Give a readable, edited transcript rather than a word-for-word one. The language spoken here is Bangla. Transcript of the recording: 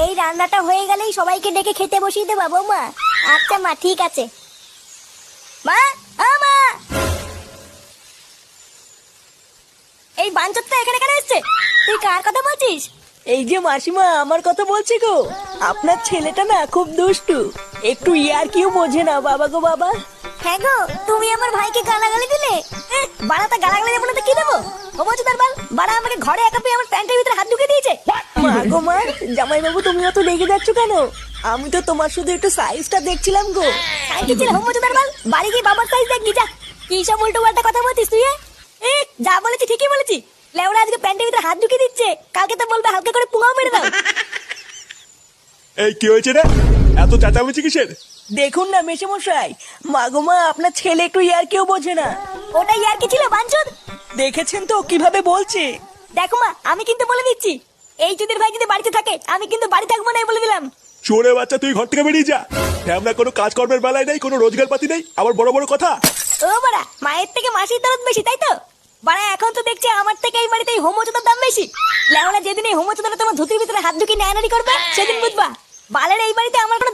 এই রান্নাটা হয়ে গেলেই সবাইকে ডেকে খেতে বসিয়ে দেবা বৌমা। আচ্ছা মা, ঠিক আছে। মা, ও মা, এই বাঞ্চতটা এখানে কেন এসছে? তুই কার কথা বলছিস? এই যে মাসিমা, আমার কথা বলছি গো। আপনার ছেলেটা না খুব দুষ্টু, একটু ইয়ার কিউ বোঝে না বাবা গো বাবা। হ্যাঁ গো, তুমি আমার ভাইকে গালাগালি দিলে। বাড়াটা গালাগালি দেবো না তো কি দেবো? হোমচুদার বাল, বাড়া আমাকে ঘরে একা পেয়ে আমার প্যান্টের ভিতরে হাত ঢুকে দিয়েছে। মা গো মা, জামাই বাবু তুমি অত রেগে যাচ্ছ কেন? আমি তো তোমার শুধু একটু সাইজটা দেখছিলাম গো। সাইকেল ছিল হোমচুদার বাল, বাড়ি গিয়ে বাবার সাইজ দেখবি যা। কি সব উল্টো পাল্টা কথা বলছিস তুই? যা বলেছি ঠিকই বলেছি। লেওড়া আজকে প্যান্টের ভিতরে হাত ঢুকে দিচ্ছে, কালকে তো বলবে হালকা করে পুঙাও মেরে দাও। এই কি হয়েছে রে? এত চেঁচামেচি কিসের? দেখুন না মেশামশাই, মা গো মা, আপনার ছেলে একটু ইয়ার কিউ বোঝে না। ওটাই আর কি ছিল বাঞ্চদ? দেখেছেন তো কিভাবে বলছে। দেখো মা, আমি কিন্তু বলে দিচ্ছি, এই চুদির ভাই যদি বাড়িতে থাকে আমি কিন্তু বাড়ি থাকবো না, বলে দিলাম। চোরে বাচ্চা, তুই ঘর থেকে বেরিয়ে যা। আমরা কোনো কাজকর্মের বেলায় নেই, কোনো রোজগার পাতি নেই, আবার বড় বড় কথা। ও বাড়া, মায়ের থেকে মাসির দরদ বেশি, তাই তো? বাড়া এখন তো দেখছি আমার থেকে এই বাড়িতে এই হোমোচোদার দাম বেশি। লেওড়া যেদিন এই হোমোচোদাটা তোমার ধুতির ভিতরে হাত ঢুকিয়ে নেয়ানারি করবে সেদিন বুঝবা বালের এই বাড়িতে আমার কোনো